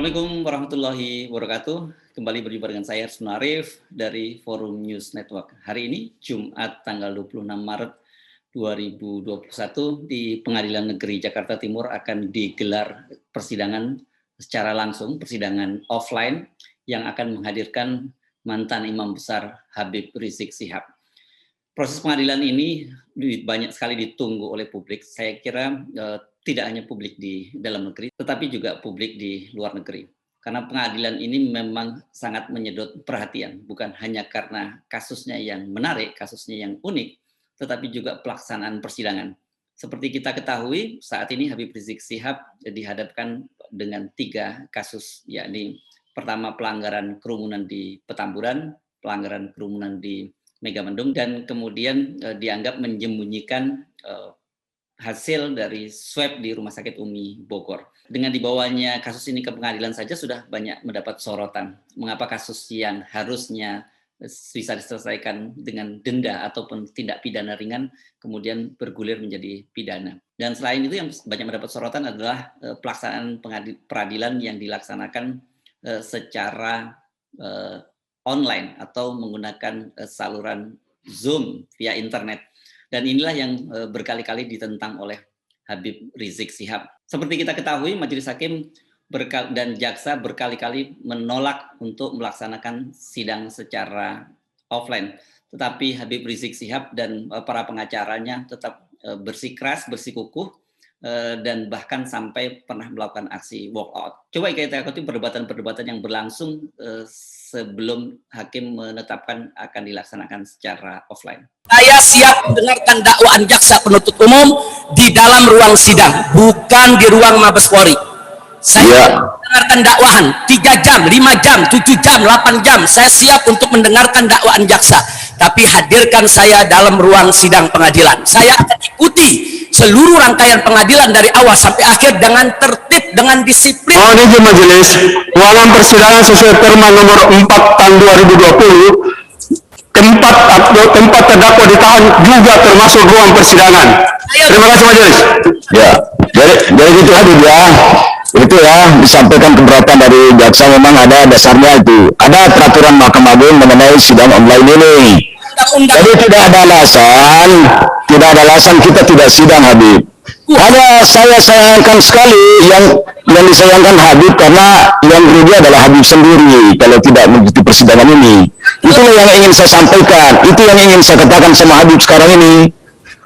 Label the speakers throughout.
Speaker 1: Assalamualaikum warahmatullahi wabarakatuh. Kembali berjumpa dengan saya Arsun Arif dari Forum News Network. Hari ini Jumat tanggal 26 Maret 2021 di Pengadilan Negeri Jakarta Timur akan digelar persidangan secara langsung, persidangan offline yang akan menghadirkan mantan Imam Besar Habib Rizik Syihab. Proses pengadilan ini banyak sekali ditunggu oleh publik. Saya kira tidak hanya publik di dalam negeri, tetapi juga publik di luar negeri. Karena pengadilan ini memang sangat menyedot perhatian, bukan hanya karena kasusnya yang menarik, kasusnya yang unik, tetapi juga pelaksanaan persidangan. Seperti kita ketahui, saat ini Habib Rizik Syihab dihadapkan dengan 3 kasus, yakni pertama pelanggaran kerumunan di Petamburan, pelanggaran kerumunan di Megamendung, dan kemudian dianggap menyembunyikan hasil dari swab di Rumah Sakit Umi Bogor. Dengan dibawanya kasus ini ke pengadilan saja sudah banyak mendapat sorotan. Mengapa kasus yang harusnya bisa diselesaikan dengan denda ataupun tindak pidana ringan kemudian bergulir menjadi pidana. Dan selain itu yang banyak mendapat sorotan adalah pelaksanaan peradilan yang dilaksanakan secara online atau menggunakan saluran Zoom via internet. Dan inilah yang berkali-kali ditentang oleh Habib Rizik Syihab. Seperti kita ketahui, Majelis Hakim dan Jaksa berkali-kali menolak untuk melaksanakan sidang secara offline. Tetapi Habib Rizik Syihab dan para pengacaranya tetap bersikeras, bersikukuh, dan bahkan sampai pernah melakukan aksi walkout. Coba kita ikuti perdebatan-perdebatan yang berlangsung sebelum hakim menetapkan akan dilaksanakan secara offline.
Speaker 2: Saya siap mendengarkan dakwaan jaksa penuntut umum di dalam ruang sidang, bukan di ruang Mabes Polri. Saya mendengarkan dakwaan 3 jam, 5 jam, 7 jam, 8 jam. Saya siap untuk mendengarkan dakwaan jaksa. Tapi hadirkan saya dalam ruang sidang pengadilan. Saya akan ikuti seluruh rangkaian pengadilan dari awal sampai akhir dengan tertib, dengan disiplin.
Speaker 3: Mohon izin majelis, dalam persidangan sesuai Perma nomor 4 tahun 2020, tempat terdakwa ditahan juga termasuk ruang persidangan. Terima kasih majelis.
Speaker 4: Ya, jadi gitu Habib ya. Itu ya disampaikan keberatan dari jaksa, memang ada dasarnya itu. Ada peraturan Mahkamah Agung mengenai sidang online ini. Jadi tidak ada alasan kita tidak sidang Habib. Hanya saya sayangkan sekali yang disayangkan Habib, karena yang rugi adalah Habib sendiri kalau tidak mengikuti persidangan ini. Itulah yang ingin saya sampaikan, itu yang ingin saya katakan sama Habib sekarang ini.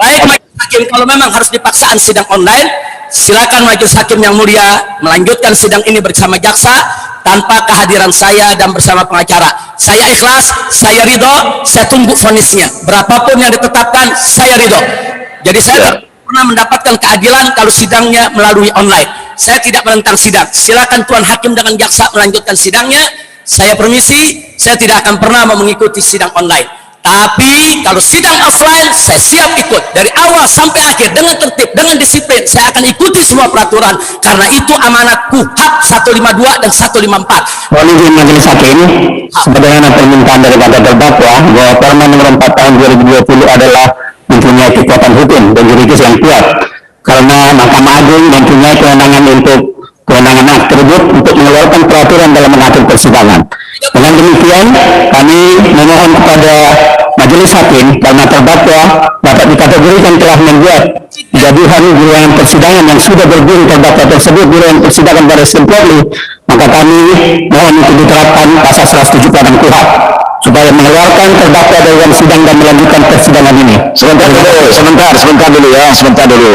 Speaker 2: Baik majelis hakim, kalau memang harus dipaksaan sidang online, silakan majelis hakim yang mulia melanjutkan sidang ini bersama jaksa tanpa kehadiran saya dan bersama pengacara. Saya ikhlas, saya ridho, saya tunggu vonisnya. Berapapun yang ditetapkan, saya ridho. Jadi saya tidak pernah mendapatkan keadilan kalau sidangnya melalui online. Saya tidak menentang sidang. Silakan Tuan Hakim dengan jaksa melanjutkan sidangnya. Saya permisi, saya tidak akan pernah mau mengikuti sidang online. Tapi kalau sidang offline, saya siap ikut dari awal sampai akhir dengan tertib, dengan disiplin. Saya akan ikuti semua peraturan karena itu amanatku, hak 152 dan 154.
Speaker 3: Mohon izin majelis hakim, sebagaimana permintaan daripada terdakwa bahwa Perma nomor 4 tahun 2020 adalah mempunyai kekuatan hukum dan juridis yang kuat, karena Mahkamah Agung mempunyai kewenangan tersebut untuk mengeluarkan peraturan dalam mengatur persidangan. Dengan demikian, kami memohon kepada majelis hakim, karena terdakwa dapat dikategorikan telah membuat kegaduhan di ruangan persidangan yang sudah berdiri terdakwa tersebut di ruangan persidangan Baris Krim Polri, maka kami mohon untuk diterapkan pasal 107 dalam KUHP supaya mengeluarkan terdakwa dari ruang sidang dan melanjutkan persidangan ini.
Speaker 4: Sebentar dulu.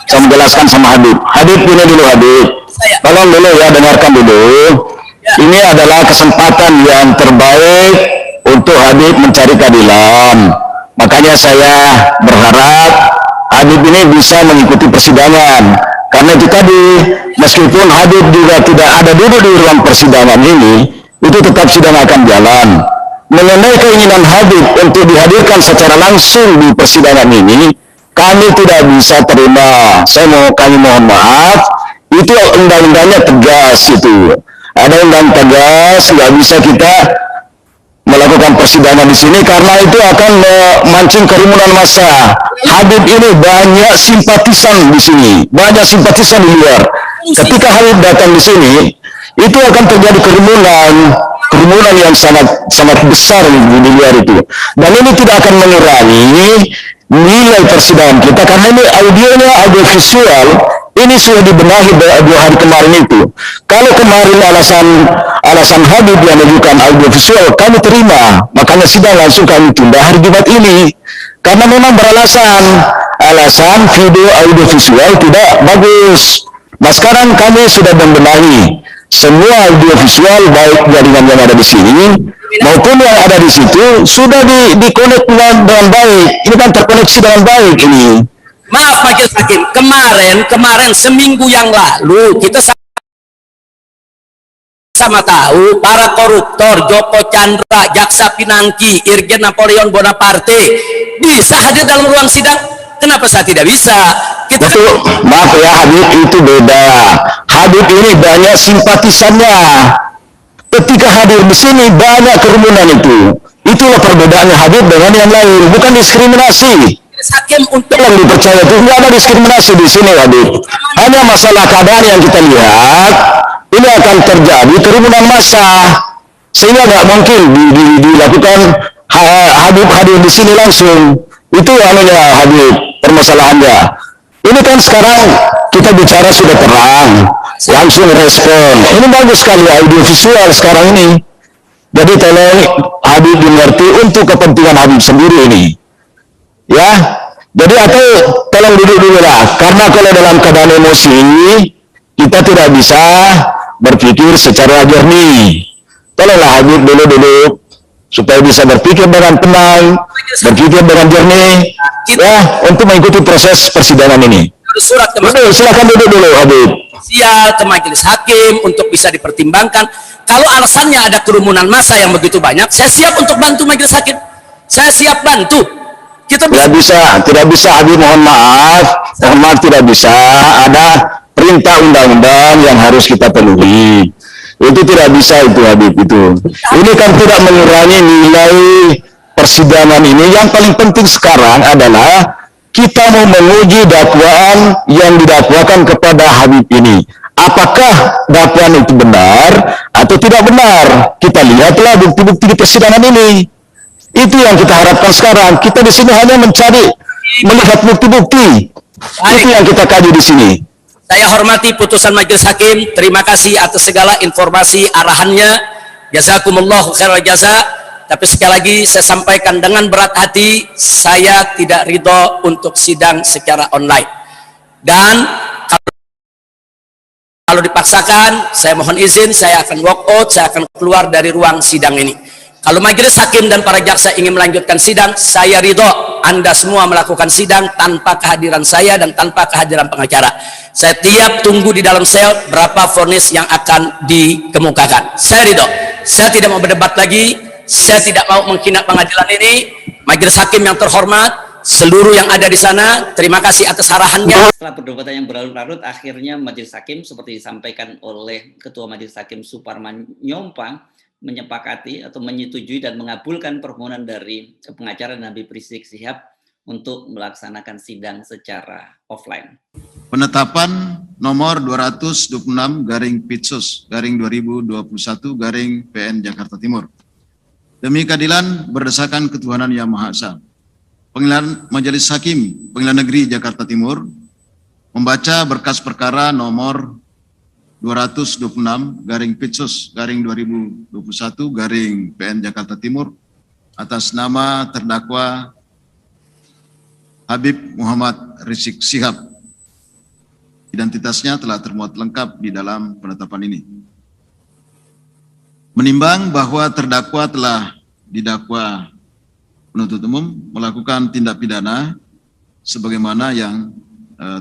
Speaker 4: Saya menjelaskan sama Habib. Habib ini dulu Habib. Tolong dulu ya, dengarkan dulu. Ini adalah kesempatan yang terbaik untuk Habib mencari keadilan. Makanya saya berharap Habib ini bisa mengikuti persidangan. Karena itu tadi, meskipun Habib juga tidak ada duduk di ruang persidangan ini, itu tetap sidang akan jalan. Mengenai keinginan Habib untuk dihadirkan secara langsung di persidangan ini, kami tidak bisa terima. Kami mohon maaf, itu undang-undangnya tegas itu. Ada undang tegas, nggak bisa kita melakukan persidangan di sini karena itu akan memancing kerumunan massa. Habib ini banyak simpatisan di sini, banyak simpatisan di luar. Ketika Habib datang di sini, itu akan terjadi kerumunan yang sangat besar di luar itu. Dan ini tidak akan mengurangi nilai persidangan kita, karena ini audionya, audio visual, ini sudah dibenahi 2 hari kemarin itu. Kalau kemarin alasan Habib yang menunjukkan audio visual kami terima, makanya sidang langsung kami tunda hari Jumat ini, karena memang alasan video audio visual tidak bagus. Nah sekarang kami sudah membenahi semua audio visual, baik jaringan yang ada di sini maupun yang ada di situ sudah di-connect dengan baik. Ini kan terkoneksi dengan baik ini.
Speaker 2: Maaf Majelis Hakim, kemarin seminggu yang lalu kita sama tahu para koruptor Joko Chandra, Jaksa Pinangki, Irjen Napoleon Bonaparte bisa hadir dalam ruang sidang. Kenapa saya tidak bisa?
Speaker 4: Maaf ya, Habib itu beda. Habib ini banyak simpatisannya. Ketika hadir di sini banyak kerumunan itu. Itulah perbedaannya Habib dengan yang lain, bukan diskriminasi.
Speaker 2: Hakim untuk
Speaker 4: yang dipercaya itu tidak ada diskriminasi di sini, Habib. Hanya masalah keadaan yang kita lihat, ini akan terjadi kerumunan massa, sehingga nggak mungkin dilakukan Habib hadir di sini langsung. Itu anunya Habib, permasalahannya. Ini kan sekarang kita bicara sudah terang, langsung respon. Ini bagus sekali audio visual sekarang ini. Jadi tolong Habib dimengerti untuk kepentingan Habib sendiri ini. Ya, jadi atau tolong duduk dulu lah, karena kalau dalam keadaan emosi kita tidak bisa berpikir secara jernih. Tolonglah Habib duduk supaya bisa berpikir dengan tenang, berpikir dengan jernih, ya, untuk mengikuti proses persidangan ini.
Speaker 2: Surat ke
Speaker 4: silakan duduk dulu Habib.
Speaker 2: Ke Majelis Hakim untuk bisa dipertimbangkan. Kalau alasannya ada kerumunan massa yang begitu banyak, saya siap untuk bantu Majelis Hakim. Saya siap bantu. Kita
Speaker 4: tidak bisa Habib, mohon maaf tidak bisa. Ada perintah undang-undang yang harus kita penuhi. Itu tidak bisa itu Habib itu. Ini kan tidak mengurangi nilai persidangan ini. Yang paling penting sekarang adalah kita mau menguji dakwaan yang didakwakan kepada Habib ini. Apakah dakwaan itu benar atau tidak benar? Kita lihatlah bukti-bukti di persidangan ini. Itu yang kita harapkan sekarang. Kita di sini hanya melihat bukti-bukti. Itu yang kita kaji di sini.
Speaker 2: Saya hormati putusan Majelis Hakim. Terima kasih atas segala informasi arahannya. Jazakumullah khairal jaza. Tapi sekali lagi saya sampaikan dengan berat hati, saya tidak ridho untuk sidang secara online. Dan kalau dipaksakan, saya mohon izin, saya akan walk out, saya akan keluar dari ruang sidang ini. Kalau Majelis Hakim dan para jaksa ingin melanjutkan sidang, saya ridho Anda semua melakukan sidang tanpa kehadiran saya dan tanpa kehadiran pengacara. Saya tiap tunggu di dalam sel berapa vonis yang akan dikemukakan. Saya ridho. Saya tidak mau berdebat lagi. Saya tidak mau menghina pengadilan ini. Majelis Hakim yang terhormat, seluruh yang ada di sana, terima kasih atas arahannya.
Speaker 1: Setelah perdebatan yang berlarut-larut, akhirnya Majelis Hakim seperti disampaikan oleh Ketua Majelis Hakim Suparman Nyompang menyepakati atau menyetujui dan mengabulkan permohonan dari pengacara Habib Rizik Syihab untuk melaksanakan sidang secara offline.
Speaker 5: Penetapan nomor 206/Pitsus/2021/PN Jakarta Timur. Demi keadilan berdasarkan ketuhanan Yang Maha Esa. Pengadilan Majelis Hakim Pengadilan Negeri Jakarta Timur membaca berkas perkara nomor 206/Pitsus/2021/PN Jakarta Timur atas nama terdakwa Habib Muhammad Rizik Syihab. Identitasnya telah termuat lengkap di dalam penetapan ini. Menimbang bahwa terdakwa telah didakwa penuntut umum melakukan tindak pidana sebagaimana yang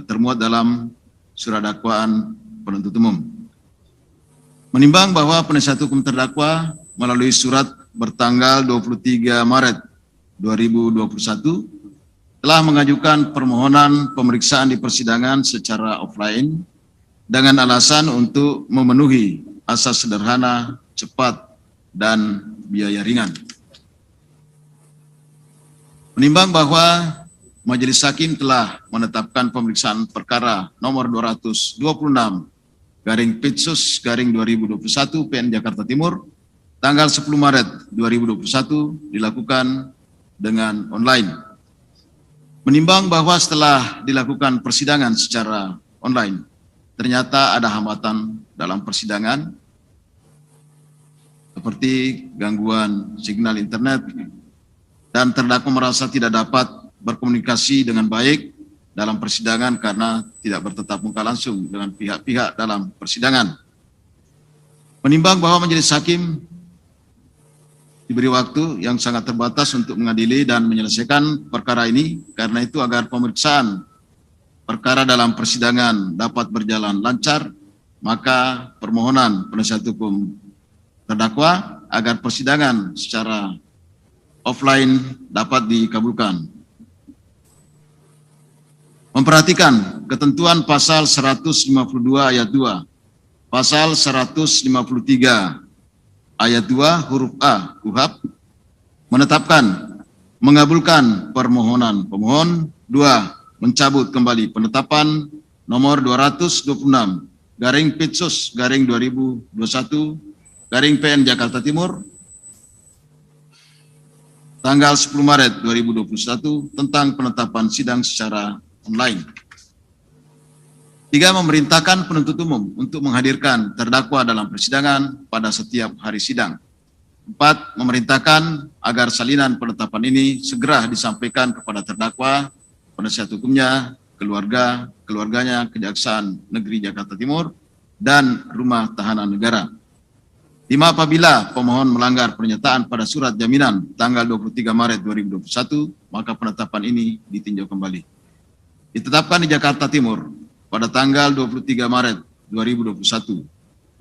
Speaker 5: termuat dalam surat dakwaan penuntut umum. Menimbang bahwa penasihat hukum terdakwa melalui surat bertanggal 23 Maret 2021 telah mengajukan permohonan pemeriksaan di persidangan secara offline dengan alasan untuk memenuhi asas sederhana, cepat, dan biaya ringan. Menimbang bahwa Majelis Hakim telah menetapkan pemeriksaan perkara nomor 226 /Pitsus/2021 PN Jakarta Timur tanggal 10 Maret 2021 dilakukan dengan online. Menimbang bahwa setelah dilakukan persidangan secara online, ternyata ada hambatan dalam persidangan seperti gangguan signal internet dan terdakwa merasa tidak dapat berkomunikasi dengan baik dalam persidangan karena tidak bertatap muka langsung dengan pihak-pihak dalam persidangan. Menimbang bahwa majelis hakim diberi waktu yang sangat terbatas untuk mengadili dan menyelesaikan perkara ini, karena itu agar pemeriksaan perkara dalam persidangan dapat berjalan lancar, maka permohonan penasihat hukum terdakwa agar persidangan secara offline dapat dikabulkan. Memperhatikan ketentuan pasal 152 ayat 2, pasal 153 ayat 2 huruf A KUHP menetapkan, mengabulkan permohonan pemohon. 2. Mencabut kembali penetapan nomor 226/Pitsus/2021 Jakarta Timur tanggal 10 Maret 2021 tentang penetapan sidang secara online. 3. Memerintahkan penuntut umum untuk menghadirkan terdakwa dalam persidangan pada setiap hari sidang. 4. Memerintahkan agar salinan penetapan ini segera disampaikan kepada terdakwa, penasihat hukumnya, keluarganya, Kejaksaan Negeri Jakarta Timur, dan Rumah Tahanan Negara. 5. Apabila pemohon melanggar pernyataan pada surat jaminan tanggal 23 Maret 2021, maka penetapan ini ditinjau kembali. Ditetapkan di Jakarta Timur pada tanggal 23 Maret 2021,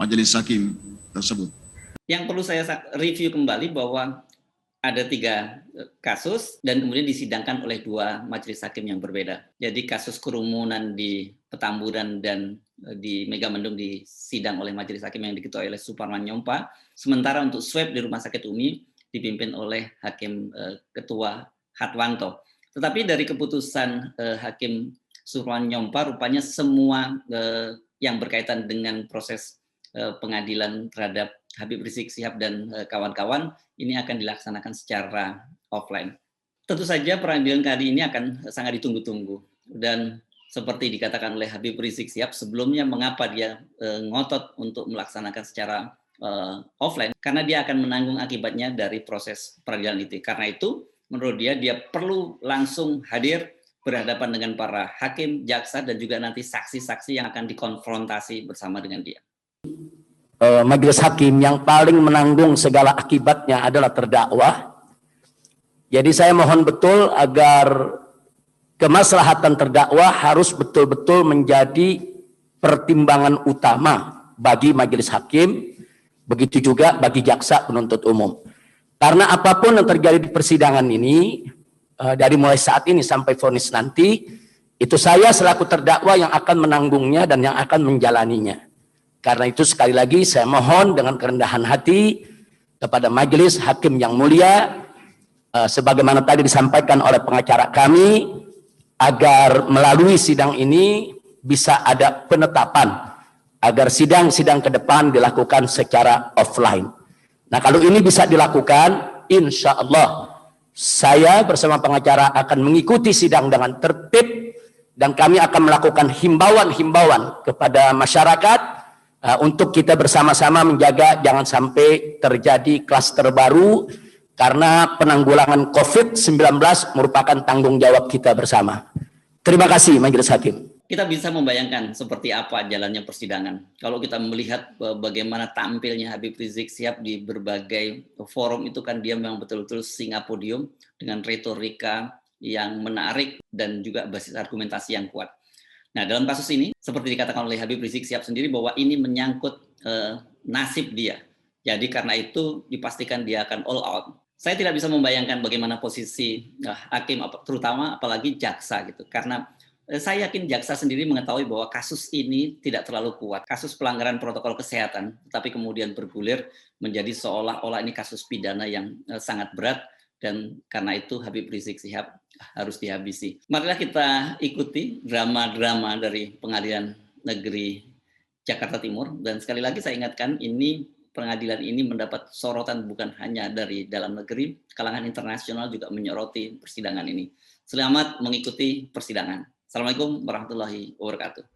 Speaker 5: majelis hakim tersebut.
Speaker 1: Yang perlu saya review kembali bahwa ada 3 kasus dan kemudian disidangkan oleh 2 majelis hakim yang berbeda. Jadi kasus kerumunan di Petamburan dan di Megamendung disidang oleh majelis hakim yang diketuai oleh Suparman Nyompa. Sementara untuk swab di Rumah Sakit Umi dipimpin oleh Hakim Ketua Hatwanto. Tetapi dari keputusan Hakim Suparman Nyompa, rupanya semua yang berkaitan dengan proses pengadilan terhadap Habib Rizik Syihab dan kawan-kawan ini akan dilaksanakan secara offline. Tentu saja peradilan kali ini akan sangat ditunggu-tunggu, dan seperti dikatakan oleh Habib Rizik Syihab sebelumnya, mengapa dia ngotot untuk melaksanakan secara offline, karena dia akan menanggung akibatnya dari proses peradilan itu. Karena itu menurut dia perlu langsung hadir berhadapan dengan para hakim, jaksa, dan juga nanti saksi-saksi yang akan dikonfrontasi bersama dengan dia.
Speaker 2: Majelis hakim yang paling menanggung segala akibatnya adalah terdakwa. Jadi saya mohon betul agar kemaslahatan terdakwa harus betul-betul menjadi pertimbangan utama bagi majelis hakim, begitu juga bagi jaksa penuntut umum. Karena apapun yang terjadi di persidangan ini, dari mulai saat ini sampai vonis nanti, itu saya selaku terdakwa yang akan menanggungnya dan yang akan menjalaninya. Karena itu sekali lagi saya mohon dengan kerendahan hati kepada majelis hakim yang mulia, sebagaimana tadi disampaikan oleh pengacara kami, agar melalui sidang ini bisa ada penetapan, agar sidang-sidang ke depan dilakukan secara offline. Nah, kalau ini bisa dilakukan, insya Allah saya bersama pengacara akan mengikuti sidang dengan tertib, dan kami akan melakukan himbauan-himbauan kepada masyarakat untuk kita bersama-sama menjaga jangan sampai terjadi klaster baru, karena penanggulangan COVID-19 merupakan tanggung jawab kita bersama. Terima kasih majelis hakim.
Speaker 1: Kita bisa membayangkan seperti apa jalannya persidangan. Kalau kita melihat bagaimana tampilnya Habib Rizik Syihab di berbagai forum, itu kan dia memang betul-betul singa podium dengan retorika yang menarik dan juga basis argumentasi yang kuat. Nah, dalam kasus ini, seperti dikatakan oleh Habib Rizik Syihab sendiri, bahwa ini menyangkut nasib dia. Jadi karena itu dipastikan dia akan all out. Saya tidak bisa membayangkan bagaimana posisi hakim, terutama apalagi jaksa gitu. Karena saya yakin jaksa sendiri mengetahui bahwa kasus ini tidak terlalu kuat. Kasus pelanggaran protokol kesehatan, tapi kemudian bergulir menjadi seolah-olah ini kasus pidana yang sangat berat, dan karena itu Habib Rizik Syihab harus dihabisi. Marilah kita ikuti drama-drama dari Pengadilan Negeri Jakarta Timur. Dan sekali lagi saya ingatkan, ini pengadilan ini mendapat sorotan bukan hanya dari dalam negeri, kalangan internasional juga menyoroti persidangan ini. Selamat mengikuti persidangan. Assalamualaikum warahmatullahi wabarakatuh.